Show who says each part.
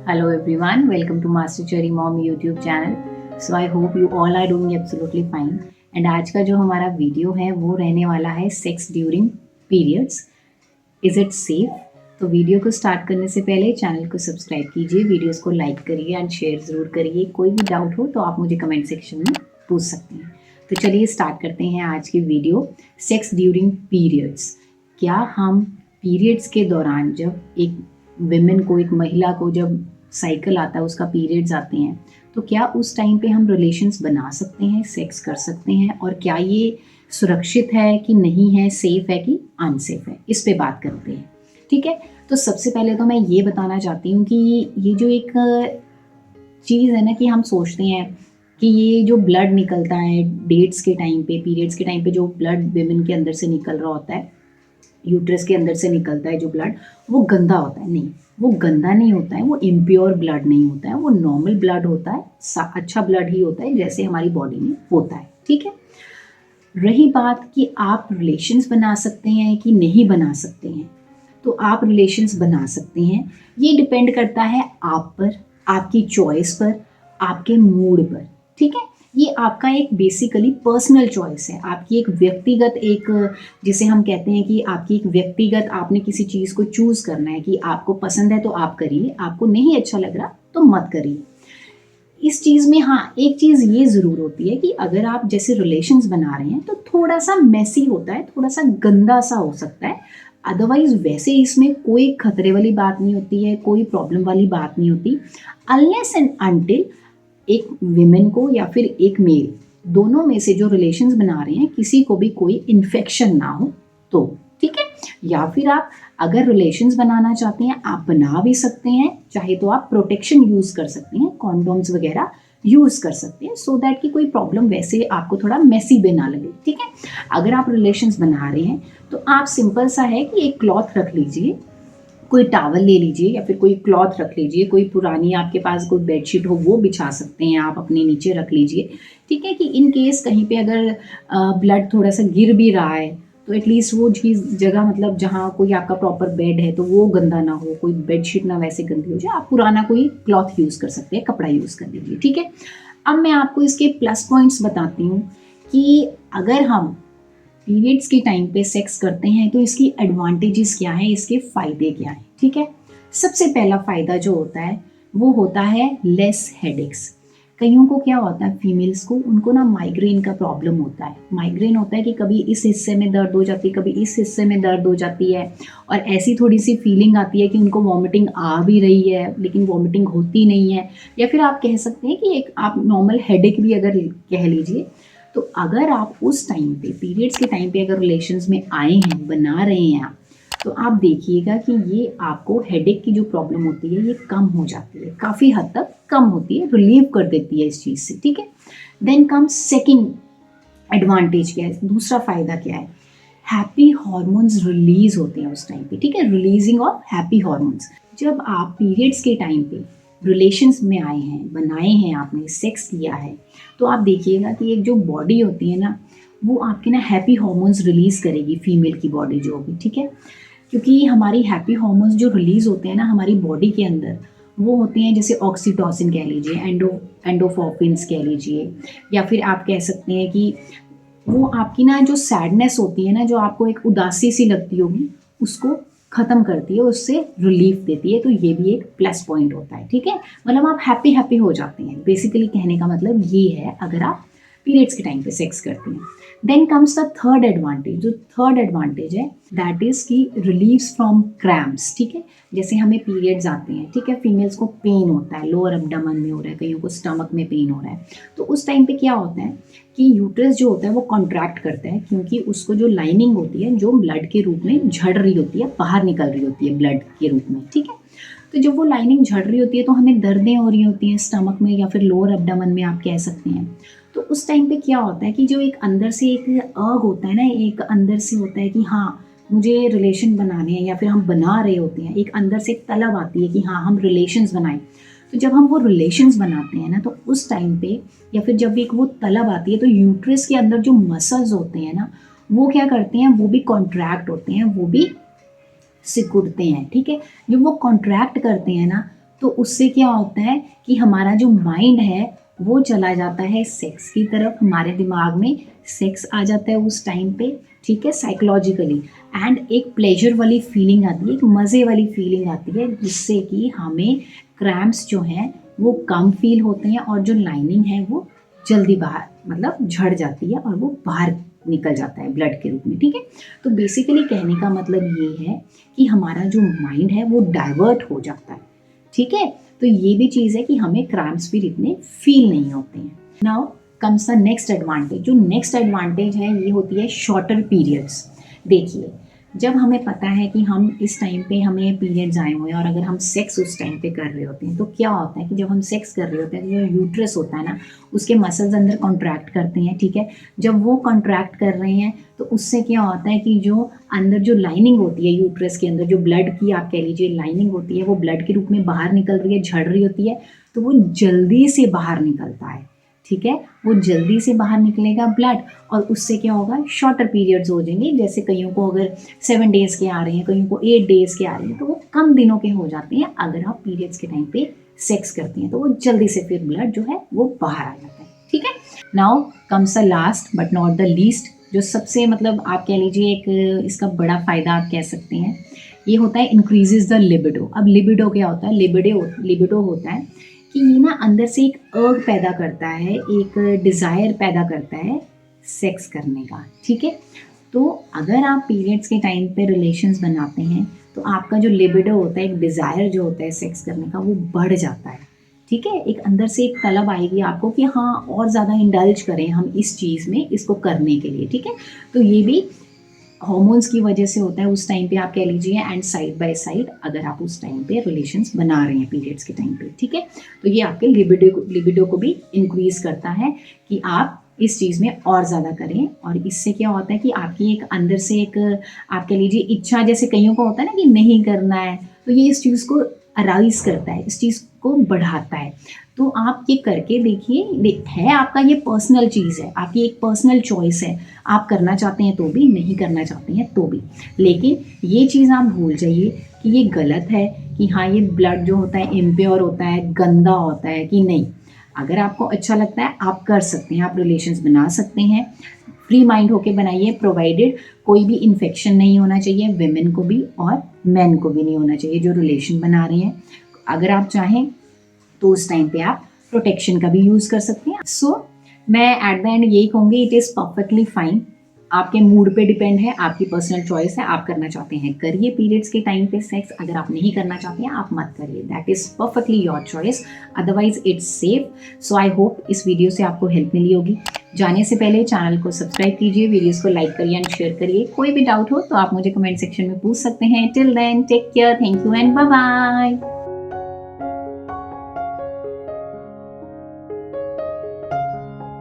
Speaker 1: Hello everyone, welcome to Master Cherry Mom YouTube channel. So I hope you all are doing absolutely fine. And आज का जो हमारा video है वो रहने वाला है sex during periods. Is it safe? तो वीडियो को स्टार्ट करने से पहले चैनल को सब्सक्राइब कीजिए, वीडियोस को लाइक करिए एंड शेयर ज़रूर करिए. कोई भी डाउट हो तो आप मुझे कमेंट सेक्शन में पूछ सकते हैं. तो चलिए स्टार्ट करते हैं आज की वीडियो. Sex during periods. क्या हम पीरियड्स के दौरान, जब एक विमेन को, एक महिला को जब साइकिल आता है, उसका पीरियड्स आते हैं, तो क्या उस टाइम पे हम रिलेशंस बना सकते हैं, सेक्स कर सकते हैं, और क्या ये सुरक्षित है कि नहीं है, सेफ है कि अनसेफ है, इस पे बात करते हैं. ठीक है. तो सबसे पहले तो मैं ये बताना चाहती हूँ कि ये जो एक चीज़ है ना, कि हम सोचते हैं कि ये जो ब्लड निकलता है डेट्स के टाइम पे, पीरियड्स के टाइम पे, जो ब्लड विमेन के अंदर से निकल रहा होता है, यूट्रस के अंदर से निकलता है जो ब्लड, वो गंदा होता है. नहीं, वो गंदा नहीं होता है, वो इम्प्योर ब्लड नहीं होता है, वो नॉर्मल ब्लड होता है, अच्छा ब्लड ही होता है जैसे हमारी बॉडी में होता है. ठीक है. रही बात कि आप रिलेशंस बना सकते हैं कि नहीं बना सकते हैं, तो आप रिलेशंस बना सकते हैं. ये डिपेंड करता है आप पर, आपकी चॉइस पर, आपके मूड पर. ठीक है. ये आपका एक बेसिकली पर्सनल चॉइस है, आपकी एक व्यक्तिगत, एक जिसे हम कहते हैं कि आपकी एक व्यक्तिगत, आपने किसी चीज़ को चूज़ करना है कि आपको पसंद है तो आप करिए, आपको नहीं अच्छा लग रहा तो मत करिए. इस चीज़ में हाँ, एक चीज़ ये ज़रूर होती है कि अगर आप जैसे रिलेशंस बना रहे हैं तो थोड़ा सा मेसी होता है, थोड़ा सा गंदा सा हो सकता है. अदरवाइज वैसे इसमें कोई खतरे वाली बात नहीं होती है, कोई प्रॉब्लम वाली बात नहीं होती, अनलेस एंड अनटिल एक विमेन को या फिर एक मेल, दोनों में से जो रिलेशंस बना रहे हैं, किसी को भी कोई इन्फेक्शन ना हो तो. ठीक है. या फिर आप अगर रिलेशंस बनाना चाहते हैं, आप बना भी सकते हैं, चाहे तो आप प्रोटेक्शन यूज कर सकते हैं, कॉन्डोम्स वगैरह यूज कर सकते हैं, सो दैट कि कोई प्रॉब्लम वैसे आपको थोड़ा मेसी भी ना लगे. ठीक है. अगर आप रिलेशंस बना रहे हैं तो आप सिंपल सा है कि एक क्लॉथ रख लीजिए, कोई टावल ले लीजिए या फिर कोई क्लॉथ रख लीजिए, कोई पुरानी आपके पास कोई बेडशीट हो वो बिछा सकते हैं, आप अपने नीचे रख लीजिए. ठीक है. कि इन केस कहीं पे अगर ब्लड थोड़ा सा गिर भी रहा है तो एटलीस्ट वो चीज़ जगह, मतलब जहाँ कोई आपका प्रॉपर बेड है तो वो गंदा ना हो, कोई बेडशीट ना वैसे गंदी हो जाए, आप पुराना कोई क्लॉथ यूज़ कर सकते हैं, कपड़ा यूज़ कर लीजिए. ठीक है. अब मैं आपको इसके प्लस पॉइंट्स बताती हूँ कि अगर हम पीरियड्स के टाइम पे सेक्स करते हैं तो इसकी एडवांटेजेस क्या है, इसके फ़ायदे क्या हैं. ठीक है. सबसे पहला फ़ायदा जो होता है वो होता है लेस हेडेक्स. कईयों को क्या होता है, फीमेल्स को, उनको ना माइग्रेन का प्रॉब्लम होता है. माइग्रेन होता है कि कभी इस हिस्से में दर्द हो जाती है, कभी इस हिस्से में दर्द हो जाती है, और ऐसी थोड़ी सी फीलिंग आती है कि उनको वॉमिटिंग आ भी रही है लेकिन वॉमिटिंग होती नहीं है. या फिर आप कह सकते हैं कि एक आप नॉर्मल हेडेक भी अगर कह लीजिए. तो अगर आप उस टाइम पे, पीरियड्स के टाइम पे अगर रिलेशंस में आए हैं, बना रहे हैं आप, तो आप देखिएगा कि ये आपको हेडेक की जो प्रॉब्लम होती है ये कम हो जाती है, काफ़ी हद तक कम होती है, रिलीव कर देती है इस चीज़ से. ठीक है. देन कम सेकेंड एडवांटेज क्या है, दूसरा फ़ायदा क्या है, हैप्पी हॉर्मोन्स रिलीज होते हैं उस टाइम पे. ठीक है. Releasing of happy hormones. जब आप पीरियड्स के टाइम पे रिलेशंस में आए हैं, बनाए हैं, आपने सेक्स किया है, तो आप देखिएगा कि एक जो बॉडी होती है ना, वो आपके ना हैप्पी हॉर्मोन्स रिलीज़ करेगी, फीमेल की बॉडी जो होगी. ठीक है. क्योंकि हमारी हैप्पी हॉर्मोन्स जो रिलीज़ होते हैं ना हमारी बॉडी के अंदर, वो होते हैं जैसे ऑक्सीटोसिन कह लीजिए, एंडोफोर्फिन्स कह लीजिए, या फिर आप कह सकते हैं कि वो आपकी ना जो सैडनेस होती है ना, जो आपको एक उदासी सी लगती होगी, उसको ख़त्म करती है, उससे रिलीफ देती है. तो ये भी एक प्लस पॉइंट होता है. ठीक है. मतलब आप हैप्पी हैप्पी हो जाते हैं. बेसिकली कहने का मतलब ये है अगर आप पीरियड्स के टाइम पे सेक्स करते हैं. Then comes the third advantage. जो थर्ड एडवांटेज है दैट इज़ की रिलीव्स फ्रॉम क्रैम्प्स. ठीक है. जैसे हमें पीरियड्स आते हैं, ठीक है, फीमेल्स को पेन होता है, लोअर एब्डोमेन में हो रहा है, कईयों को स्टमक में पेन हो रहा है, तो उस टाइम पे क्या होता है कि यूट्रस जो होता है वो कॉन्ट्रैक्ट करता है, क्योंकि उसको जो लाइनिंग होती है जो ब्लड के रूप में झड़ रही होती है, बाहर निकल रही होती है ब्लड के रूप में. ठीक है. तो जब वो लाइनिंग झड़ रही होती है तो हमें दर्दें हो रही होती हैं स्टमक में या फिर लोअर एब्डोमेन में, आप कह सकते हैं. तो उस टाइम पे क्या होता है कि जो एक अंदर से एक अर्ग होता है ना, एक अंदर से होता है कि हाँ मुझे रिलेशन बनाने हैं, या फिर हम बना रहे होते हैं, एक अंदर से एक तलब आती है कि हाँ हम रिलेशंस बनाएं. तो जब हम वो रिलेशंस बनाते हैं ना, तो उस टाइम पे या फिर जब एक वो तलब आती है, तो यूट्रस के अंदर जो मसल्स होते हैं ना, वो क्या करते हैं, वो भी कॉन्ट्रैक्ट होते हैं, वो भी सिकुड़ते हैं. ठीक है. जब वो कॉन्ट्रैक्ट करते हैं ना, तो उससे क्या होता है कि हमारा जो माइंड है वो चला जाता है सेक्स की तरफ, हमारे दिमाग में सेक्स आ जाता है उस टाइम पे, ठीक है, साइकोलॉजिकली। एंड एक प्लेजर वाली फीलिंग आती है, एक मज़े वाली फीलिंग आती है, जिससे कि हमें क्रैम्प्स जो हैं वो कम फील होते हैं और जो लाइनिंग है वो जल्दी बाहर मतलब झड़ जाती है और वो बाहर निकल जाता है ब्लड के रूप में, ठीक है। तो बेसिकली कहने का मतलब ये है कि हमारा जो माइंड है वो डाइवर्ट हो जाता है, ठीक है। तो ये भी चीज़ है कि हमें क्रैम्प्स भी इतने फील नहीं होते हैं। Now comes the next advantage. जो नेक्स्ट एडवांटेज है ये होती है शॉर्टर पीरियड्स। देखिए, जब हमें पता है कि हम इस टाइम पे हमें पीरियड्स आए हुए हैं और अगर हम सेक्स उस टाइम पे कर रहे होते हैं तो क्या होता है कि जब हम सेक्स कर रहे होते हैं तो जो यूट्रस होता है ना, उसके मसल्स अंदर कॉन्ट्रैक्ट करते हैं, ठीक है। जब वो कॉन्ट्रैक्ट कर रहे हैं तो उससे क्या होता है कि जो अंदर जो लाइनिंग होती है यूट्रस के अंदर, जो ब्लड की आप कह लीजिए लाइनिंग होती है, वो ब्लड के रूप में बाहर निकल रही है, झड़ रही होती है, तो वो जल्दी से बाहर निकलता है, ठीक है। वो जल्दी से बाहर निकलेगा ब्लड और उससे क्या होगा, शॉर्टर पीरियड्स हो जाएंगे। जैसे कईयों को अगर 7 डेज़ के आ रहे हैं, कईयों को 8 डेज़ के आ रहे हैं, तो वो कम दिनों के हो जाते हैं अगर आप पीरियड्स के टाइम पे सेक्स करती हैं, तो वो जल्दी से फिर ब्लड जो है वो बाहर आ जाता है, ठीक है। Now comes the last but not the least, जो सबसे मतलब आप कह लीजिए एक इसका बड़ा फ़ायदा आप कह सकते हैं, ये होता है इंक्रीजेज द लिबिडो। अब लिबिडो क्या होता है, लिबिडो होता है कि ये ना अंदर से एक अर्ग पैदा करता है, एक डिज़ायर पैदा करता है सेक्स करने का, ठीक है। तो अगर आप पीरियड्स के टाइम पे रिलेशंस बनाते हैं तो आपका जो लिबिडो होता है, एक डिज़ायर जो होता है सेक्स करने का, वो बढ़ जाता है, ठीक है। एक अंदर से एक तलब आएगी आपको कि हाँ और ज़्यादा इंडल्ज करें हम इस चीज़ में, इसको करने के लिए, ठीक है। तो ये भी हॉर्मोन्स की वजह से होता है उस टाइम पे आप कह लीजिए। एंड साइड बाय साइड अगर आप उस टाइम पे रिलेशंस बना रहे हैं पीरियड्स के टाइम पे, ठीक है, तो ये आपके लिबिडो को भी इंक्रीज करता है कि आप इस चीज़ में और ज़्यादा करें। और इससे क्या होता है कि आपकी एक अंदर से एक आप कह लीजिए इच्छा, जैसे कईयों को होता है ना कि नहीं करना है, तो ये इस चीज़ को अराइज करता है, इस चीज़ को बढ़ाता है। तो आप ये करके देखिए, है आपका ये पर्सनल चीज़ है, आपकी एक पर्सनल चॉइस है, आप करना चाहते हैं तो भी, नहीं करना चाहते हैं तो भी। लेकिन ये चीज़ आप भूल जाइए कि ये गलत है कि हाँ ये ब्लड जो होता है इम्प्योर होता है, गंदा होता है, कि नहीं। अगर आपको अच्छा लगता है आप कर सकते हैं, आप रिलेशंस बना सकते हैं, फ्री माइंड होके बनाइए, प्रोवाइडेड कोई भी इन्फेक्शन नहीं होना चाहिए, विमेन को भी और मैन को भी नहीं होना चाहिए जो रिलेशन बना रहे हैं। अगर आप चाहें तो उस टाइम पे आप प्रोटेक्शन का भी यूज़ कर सकते हैं। सो मैं एट द एंड यही कहूँगी, इट इज़ परफेक्टली फाइन। आपके मूड पे डिपेंड है, आपकी पर्सनल चॉइस है, आप करना चाहते हैं करिए पीरियड्स के टाइम पे सेक्स, अगर आप नहीं करना चाहते हैं आप मत करिए, that is perfectly your choice, otherwise it's safe. So I hope इस वीडियो से आपको हेल्प मिली होगी। जाने से पहले चैनल को सब्सक्राइब कीजिए, वीडियोस को लाइक करिए एंड शेयर करिए। कोई भी डाउट हो तो आप मुझे कमेंट सेक्शन में पूछ सकते हैं। Till then take care, thank you and bye bye.